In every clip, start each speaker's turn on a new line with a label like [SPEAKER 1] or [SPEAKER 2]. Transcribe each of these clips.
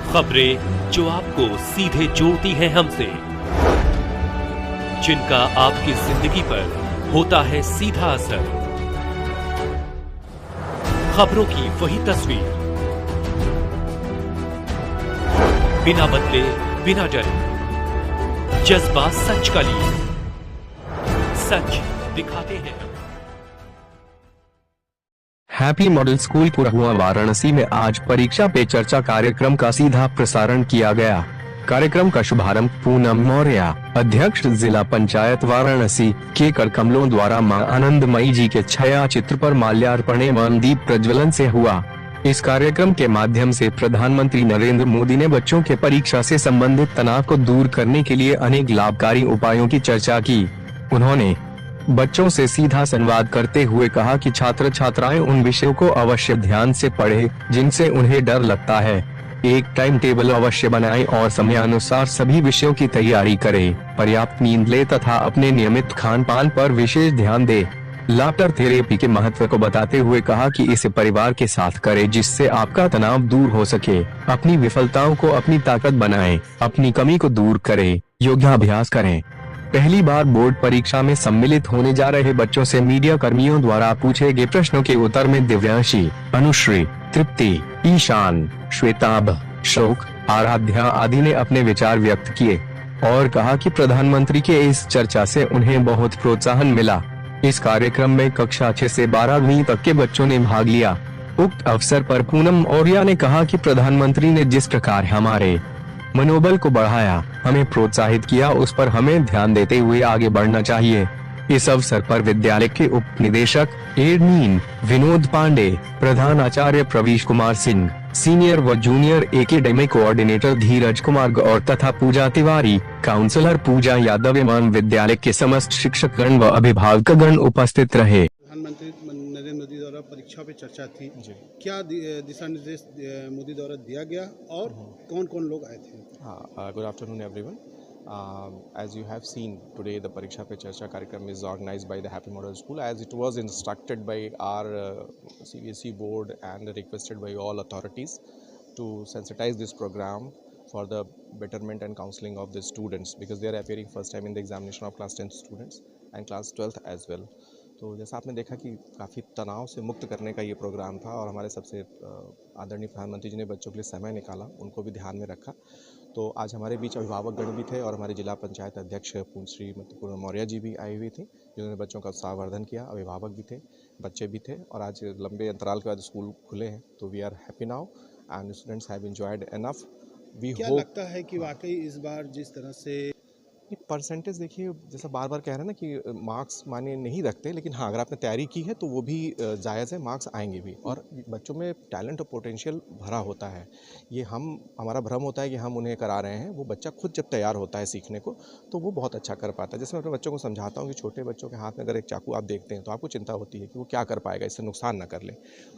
[SPEAKER 1] खबरें जो आपको सीधे जोड़ती हैं हमसे, जिनका आपकी जिंदगी पर होता है सीधा असर। खबरों की वही तस्वीर, बिना बदले बिना डरे, जज्बा सच का लिए, सच दिखाते हैं।
[SPEAKER 2] हैप्पी मॉडल स्कूल पुरहुआ वाराणसी में आज परीक्षा पे चर्चा कार्यक्रम का सीधा प्रसारण किया गया। कार्यक्रम का शुभारंभ पूनम मौर्य, अध्यक्ष जिला पंचायत वाराणसी, के कमलों द्वारा मां आनंदमयी जी के छाया चित्र पर माल्यार्पण एवं दीप प्रज्वलन से हुआ। इस कार्यक्रम के माध्यम से प्रधानमंत्री नरेंद्र मोदी ने बच्चों के परीक्षा से संबंधित तनाव को दूर करने के लिए अनेक लाभकारी उपायों की चर्चा की। उन्होंने बच्चों से सीधा संवाद करते हुए कहा कि छात्र छात्राएं उन विषयों को अवश्य ध्यान से पढ़ें जिनसे उन्हें डर लगता है। एक टाइम टेबल अवश्य बनाएं और समयानुसार सभी विषयों की तैयारी करें। पर्याप्त नींद ले तथा अपने नियमित खान पान पर विशेष ध्यान दें। लाफ्टर थेरेपी के महत्व को बताते हुए कहा कि इसे परिवार के साथ करें जिससे आपका तनाव दूर हो सके। अपनी विफलताओं को अपनी ताकत बनाएं, अपनी कमी को दूर करें, योगाभ्यास करें। पहली बार बोर्ड परीक्षा में सम्मिलित होने जा रहे बच्चों से मीडिया कर्मियों द्वारा पूछे गए प्रश्नों के उत्तर में दिव्यांशी, अनुश्री, तृप्ति, ईशान, श्वेताभ, शोक, आराध्या आदि ने अपने विचार व्यक्त किए और कहा कि प्रधानमंत्री के इस चर्चा से उन्हें बहुत प्रोत्साहन मिला। इस कार्यक्रम में कक्षा 6 से 12वीं तक के बच्चों ने भाग लिया। उक्त अवसर पर पूनम मौर्य ने कहा कि प्रधानमंत्री ने जिस प्रकार हमारे मनोबल को बढ़ाया, हमें प्रोत्साहित किया, उस पर हमें ध्यान देते हुए आगे बढ़ना चाहिए। इस अवसर पर विद्यालय के उप निदेशक एडमिन विनोद पांडे, प्रधान आचार्य प्रवीश कुमार सिंह, सीनियर व जूनियर एकेडमिक कोऑर्डिनेटर धीरज कुमार गौर तथा पूजा तिवारी, काउंसलर पूजा यादव एवं विद्यालय के समस्त शिक्षकगण व अभिभावकगण उपस्थित रहे।
[SPEAKER 3] प्रधानमंत्री नरेंद्र मोदी द्वारा परीक्षा पे चर्चा थी, क्या दिशा निर्देश मोदी द्वारा दिया गया और कौन कौन लोग आए थे?
[SPEAKER 4] Good afternoon everyone. As you have seen today, the Pariksha Pe Charcha कार्यक्रम is organized by the Happy Model School as it was instructed by our CBSE board and requested by all authorities to sensitize this program for the betterment and counseling of the students because they are appearing first time in the examination of class 10th students and class 12th as well. तो जैसा आपने देखा कि काफ़ी तनाव से मुक्त करने का ये प्रोग्राम था और हमारे सबसे आदरणीय प्रधानमंत्री जी ने बच्चों के लिए समय निकाला, उनको भी ध्यान में रखा। तो आज हमारे बीच अभिभावकगण भी थे और हमारी जिला पंचायत अध्यक्ष श्रीमती पूनम मौर्य जी भी आई हुई थी जिन्होंने बच्चों का उत्साहवर्धन किया। अभिभावक भी थे, बच्चे भी थे और आज लंबे अंतराल के बाद स्कूल खुले हैं तो we are happy now and students have enjoyed enough.
[SPEAKER 3] क्या लगता है कि वाकई इस बार जिस तरह से
[SPEAKER 4] परसेंटेज देखिए, जैसा बार बार कह रहे हैं ना कि मार्क्स माने नहीं रखते, लेकिन हाँ अगर आपने तैयारी की है तो वो भी जायज़ है, मार्क्स आएंगे भी। और बच्चों में टैलेंट और पोटेंशियल भरा होता है। ये हमारा भ्रम होता है कि हम उन्हें करा रहे हैं, वो बच्चा खुद जब तैयार होता है सीखने को तो वो बहुत अच्छा कर पाता है। जैसे मैं अपने बच्चों को समझाता हूँ कि छोटे बच्चों के हाथ में अगर एक चाकू आप देखते हैं तो आपको चिंता होती है कि वो क्या कर पाएगा, इससे नुकसान ना कर ले।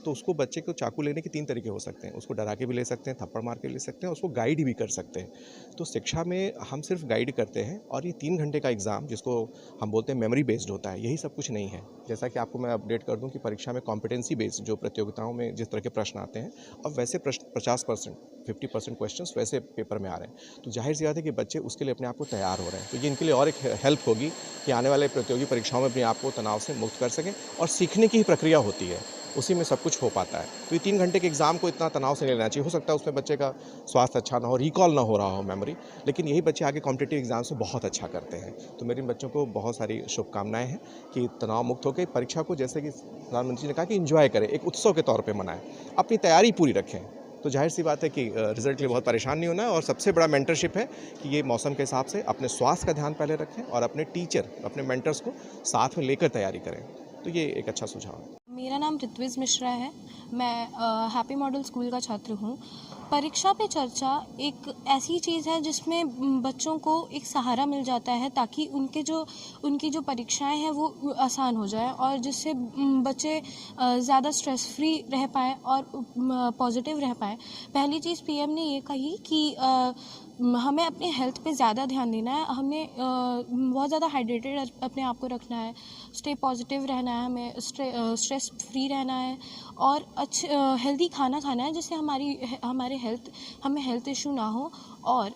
[SPEAKER 4] तो उसको बच्चे को चाकू लेने के 3 तरीके हो सकते हैं, उसको डरा के भी ले सकते हैं, थप्पड़ मार के ले सकते हैं, उसको गाइड भी कर सकते हैं। तो शिक्षा में हम सिर्फ गाइड करते हैं और ये 3 घंटे का एग्ज़ाम जिसको हम बोलते हैं मेमोरी बेस्ड होता है, यही सब कुछ नहीं है। जैसा कि आपको मैं अपडेट कर दूं कि परीक्षा में कॉम्पिटेंसी बेस्ड जो प्रतियोगिताओं में जिस तरह के प्रश्न आते हैं, अब वैसे प्रश्न 50% 50% क्वेश्चंस वैसे पेपर में आ रहे हैं। तो जाहिर सी बात है कि बच्चे उसके लिए अपने आप को तैयार हो रहे हैं। तो ये इनके लिए और एक हेल्प होगी कि आने वाले प्रतियोगी परीक्षाओं में अपने आप को तनाव से मुक्त कर सकें और सीखने की ही प्रक्रिया होती है, उसी में सब कुछ हो पाता है। तो ये 3 घंटे के एग्ज़ाम को इतना तनाव से नहीं लेना चाहिए। हो सकता है उसमें बच्चे का स्वास्थ्य अच्छा ना हो, रिकॉल ना हो रहा हो मेमोरी, लेकिन यही बच्चे आगे कॉम्पिटिटिव एग्जाम से बहुत अच्छा करते हैं। तो मेरे बच्चों को बहुत सारी शुभकामनाएं हैं कि तनाव मुक्त होकर परीक्षा को, जैसे कि प्रधानमंत्री ने कहा, कि एंजॉय करें, एक उत्सव के तौर पर मनाएं, अपनी तैयारी पूरी रखें। तो जाहिर सी बात है कि रिजल्ट के लिए बहुत परेशान नहीं होना है। और सबसे बड़ा मेंटरशिप है कि ये मौसम के हिसाब से अपने स्वास्थ्य का ध्यान पहले रखें और अपने टीचर, अपने मेंटर्स को साथ में लेकर तैयारी करें। तो ये एक अच्छा सुझाव है।
[SPEAKER 5] मेरा नाम ऋत्विज मिश्रा है, मैं हैप्पी मॉडल स्कूल का छात्र हूँ। परीक्षा पे चर्चा एक ऐसी चीज़ है जिसमें बच्चों को एक सहारा मिल जाता है ताकि उनकी जो परीक्षाएं हैं वो आसान हो जाए और जिससे बच्चे ज़्यादा स्ट्रेस फ्री रह पाए और पॉजिटिव रह पाए। पहली चीज़ पीएम ने ये कही कि हमें अपने हेल्थ पे ज़्यादा ध्यान देना है, हमें बहुत ज़्यादा हाइड्रेटेड अपने आप को रखना है, स्टे पॉजिटिव रहना है, हमें स्ट्रेस फ्री रहना है और हेल्दी खाना खाना है, जिससे हमें हेल्थ इशू ना हो। और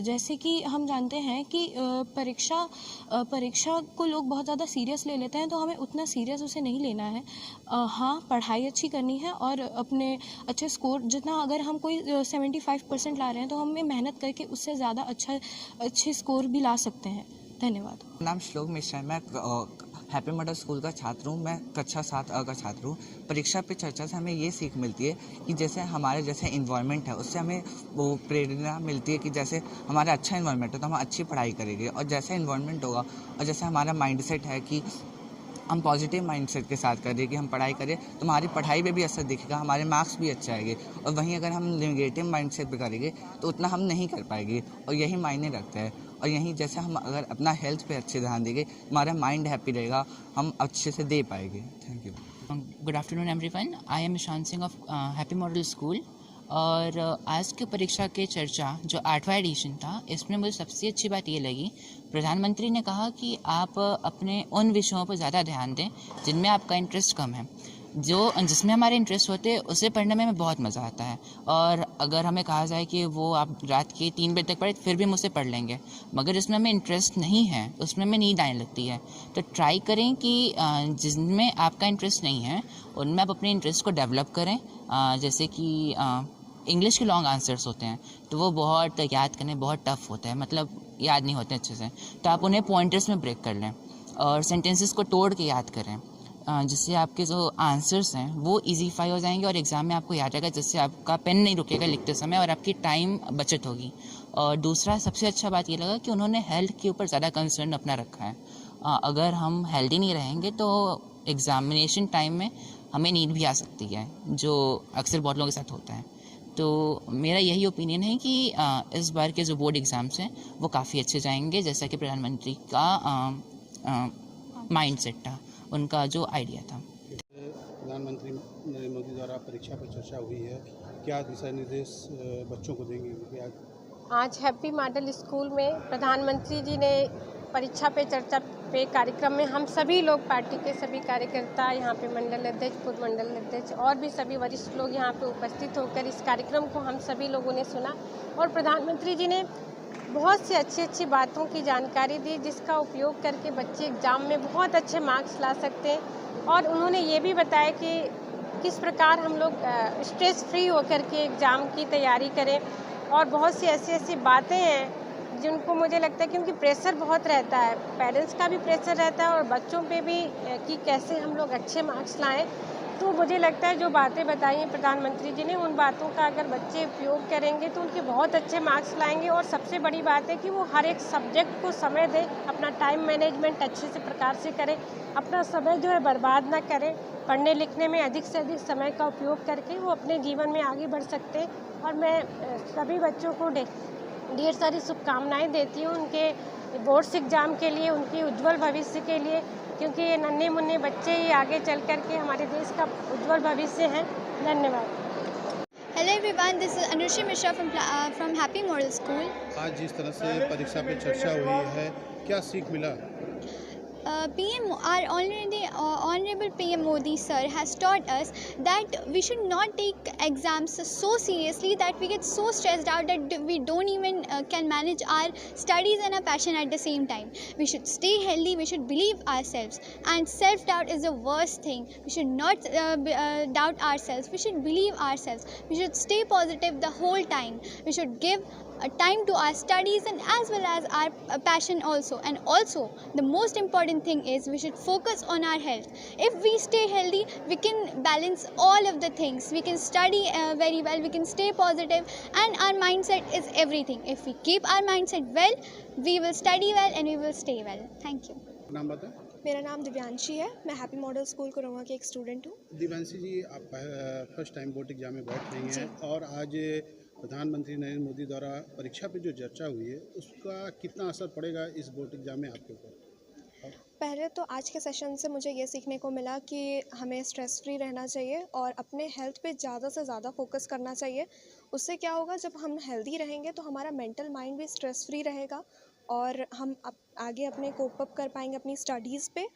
[SPEAKER 5] जैसे कि हम जानते हैं कि परीक्षा को लोग बहुत ज़्यादा सीरियस ले लेते हैं, तो हमें उतना सीरियस उसे नहीं लेना है। हाँ, पढ़ाई अच्छी करनी है और अपने अच्छे स्कोर जितना, अगर हम कोई 75% ला रहे हैं तो हमें मेहनत करके उससे ज़्यादा अच्छे स्कोर भी ला सकते हैं। धन्यवाद।
[SPEAKER 6] नाम श्लोक मिश्रा है। मैं हैप्पी मॉडल स्कूल का छात्र हूँ। मैं कक्षा 7 का छात्र हूँ। परीक्षा पे चर्चा से हमें ये सीख मिलती है कि जैसे हमारे जैसे इन्वायरमेंट है, उससे हमें वो प्रेरणा मिलती है कि जैसे हमारा अच्छा इन्वायरमेंट है तो हम अच्छी पढ़ाई करेंगे, और जैसा इन्वायरमेंट होगा और जैसे हमारा माइंडसेट है कि हम पॉजिटिव माइंडसेट के साथ करें कि हम पढ़ाई करें तो हमारी पढ़ाई पे भी असर दिखेगा, हमारे मार्क्स भी अच्छे आएंगे। और वहीं अगर हम नेगेटिव माइंडसेट पे करेंगे तो उतना हम नहीं कर पाएंगे, और यही मायने रखता है। और यहीं जैसे हम अगर अपना हेल्थ पे अच्छे ध्यान देंगे, हमारा माइंड हैप्पी रहेगा, हम अच्छे से दे पाएंगे। Thank you.
[SPEAKER 7] Good afternoon everyone. I am Ishan Singh of Happy Model School. और आज की परीक्षा के चर्चा जो 8वां एडिशन था, इसमें मुझे सबसे अच्छी बात ये लगी, प्रधानमंत्री ने कहा कि आप अपने उन विषयों पर ज़्यादा ध्यान दें जिनमें आपका इंटरेस्ट कम है। जिसमें हमारे इंटरेस्ट होते हैं उसे पढ़ने में हमें बहुत मज़ा आता है। और अगर हमें कहा जाए कि वो आप रात के 3 बजे तक पढ़े, फिर भी हम उसे पढ़ लेंगे। मगर जिसमें हमें इंटरेस्ट नहीं है उसमें हमें नींद आने लगती है। तो ट्राई करें कि जिनमें आपका इंटरेस्ट नहीं है उनमें आप अपने इंटरेस्ट को डेवलप करें। जैसे कि इंग्लिश के लॉन्ग आंसर्स होते हैं तो वो बहुत याद करने बहुत टफ होता है, मतलब याद नहीं होते अच्छे से। तो आप उन्हें पॉइंटर्स में ब्रेक कर लें और सेंटेंसेस को तोड़ के याद करें, जिससे आपके जो आंसर्स हैं वो ईजीफाई हो जाएंगे और एग्ज़ाम में आपको याद रहेगा, जिससे आपका पेन नहीं रुकेगा लिखते समय और आपकी टाइम बचत होगी। और दूसरा सबसे अच्छा बात ये लगा कि उन्होंने हेल्थ के ऊपर ज़्यादा कंसर्न अपना रखा है। अगर हम हेल्दी नहीं रहेंगे तो एग्ज़ामिनेशन टाइम में हमें नींद भी आ सकती है, जो अक्सर बहुत लोगों के साथ होता है। तो मेरा यही ओपिनियन है कि इस बार के जो बोर्ड एग्ज़ाम्स हैं वो काफ़ी अच्छे जाएंगे, जैसा कि प्रधानमंत्री का माइंडसेट था, उनका जो आइडिया था।
[SPEAKER 3] प्रधानमंत्री नरेंद्र मोदी द्वारा परीक्षा पर चर्चा हुई है, क्या दिशा निर्देश बच्चों को देंगे? क्या
[SPEAKER 8] आज हैप्पी मॉडल स्कूल में प्रधानमंत्री जी ने परीक्षा पे चर्चा पे कार्यक्रम में हम सभी लोग, पार्टी के सभी कार्यकर्ता, यहाँ पे मंडल अध्यक्ष, पूर्व मंडल अध्यक्ष और भी सभी वरिष्ठ लोग यहाँ पे उपस्थित होकर इस कार्यक्रम को हम सभी लोगों ने सुना। और प्रधानमंत्री जी ने बहुत सी अच्छी बातों की जानकारी दी, जिसका उपयोग करके बच्चे एग्ज़ाम में बहुत अच्छे मार्क्स ला सकते हैं। और उन्होंने ये भी बताया कि किस प्रकार हम लोग स्ट्रेस फ्री होकर के एग्ज़ाम की तैयारी करें। और बहुत सी ऐसी बातें हैं जिनको मुझे लगता है, क्योंकि प्रेशर बहुत रहता है, पेरेंट्स का भी प्रेशर रहता है और बच्चों पे भी, कि कैसे हम लोग अच्छे मार्क्स लाएं। तो मुझे लगता है जो बातें बताई हैं प्रधानमंत्री जी ने, उन बातों का अगर बच्चे उपयोग करेंगे तो उनके बहुत अच्छे मार्क्स लाएंगे। और सबसे बड़ी बात है कि वो हर एक सब्जेक्ट को समय दें, अपना टाइम मैनेजमेंट अच्छे से प्रकार से करें, अपना समय जो है बर्बाद ना करें, पढ़ने लिखने में अधिक से अधिक समय का उपयोग करके वो अपने जीवन में आगे बढ़ सकते हैं। और मैं सभी बच्चों को ढेर सारी शुभकामनाएं देती हूँ उनके बोर्ड्स एग्ज़ाम के लिए, उनके उज्जवल भविष्य के लिए, क्योंकि ये नन्हे मुन्ने बच्चे ही आगे चल कर के हमारे देश का उज्जवल भविष्य हैं। धन्यवाद।
[SPEAKER 9] Hello everyone, this is Anushi Mishra from Happy Model School.
[SPEAKER 3] आज जिस तरह से परीक्षा पे चर्चा हुई है, क्या सीख मिला?
[SPEAKER 9] Our Honorable PM Modi sir has taught us that we should not take exams so seriously that we get so stressed out that we don't even can manage our studies and our passion at the same time. We should stay healthy, we should believe ourselves, and self-doubt is the worst thing. We should not doubt ourselves, we should believe ourselves, we should stay positive the whole time. We should give time to our studies and as well as our passion also. And also the most important thing is we should focus on our health. If we stay healthy, we can balance all of the things. We can study very well, we can stay positive, and our mindset is everything. If we keep our mindset well, we will study well and we will stay well. Thank you.
[SPEAKER 3] नाम बताएं।
[SPEAKER 10] मेरा नाम दिव्यांशी है, मैं happy Model school Korwa की एक student हूँ।
[SPEAKER 3] दिव्यांशी जी, आप फर्स्ट टाइम बोर्ड एग्जाम में बैठ रही हैं और आज प्रधानमंत्री नरेंद्र मोदी द्वारा परीक्षा पे जो चर्चा हुई है उसका कितना असर पड़ेगा इस बोर्ड एग्जाम में आपके ऊपर?
[SPEAKER 10] पहले तो आज के सेशन से मुझे ये सीखने को मिला कि हमें स्ट्रेस फ्री रहना चाहिए और अपने हेल्थ पे ज़्यादा से ज़्यादा फोकस करना चाहिए। उससे क्या होगा, जब हम हेल्दी रहेंगे तो हमारा मेंटल माइंड भी स्ट्रेस फ्री रहेगा और हम आगे अपने कोप अप कर पाएंगे अपनी स्टडीज़ पे।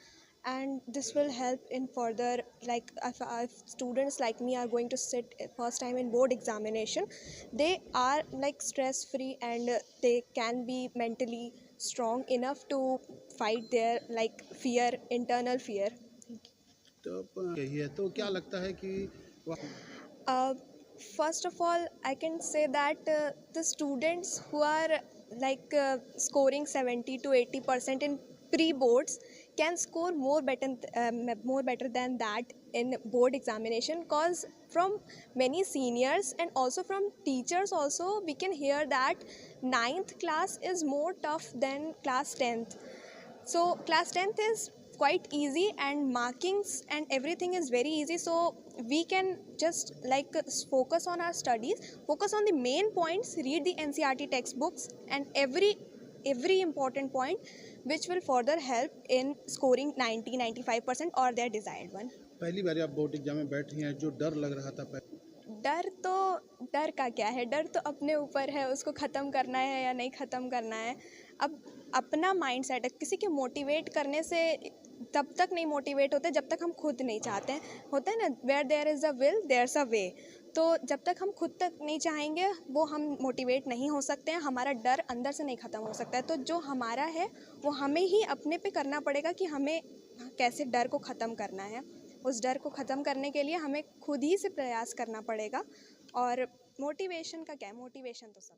[SPEAKER 10] and this will help in further, like if students like me are going to sit first time in board examination, they are like stress free and they can be mentally strong enough to fight their like fear, internal fear.
[SPEAKER 3] तो यही है, तो क्या लगता है कि
[SPEAKER 10] Uh, First of all, I can say that the students who are like scoring 70 to 80% in pre-boards can score more better than that in board examination, cause from many seniors and also from teachers also we can hear that 9th class is more tough than class 10th. So class 10th is quite easy and markings and everything is very easy, so we can just like focus on our studies, focus on the main points, read the NCERT textbooks and every important point which will further help in scoring 90-95% or their desired one.
[SPEAKER 3] पहली बार आप board exam में बैठ रही हैं, जो डर लग रहा था
[SPEAKER 10] डर का क्या है, डर तो अपने ऊपर है, उसको ख़त्म करना है या नहीं ख़त्म करना है। अब अपना माइंड सेट है, किसी के मोटिवेट करने से तब तक नहीं मोटिवेट होते जब तक हम खुद नहीं चाहते हैं। होता है ना, where there is a will there is a way. तो जब तक हम खुद तक नहीं चाहेंगे वो हम मोटिवेट नहीं हो सकते हैं, हमारा डर अंदर से नहीं ख़त्म हो सकता है। तो जो हमारा है वो हमें ही अपने पे करना पड़ेगा कि हमें कैसे डर को ख़त्म करना है। उस डर को ख़त्म करने के लिए हमें खुद ही से प्रयास करना पड़ेगा। और मोटिवेशन का क्या है, मोटिवेशन तो सब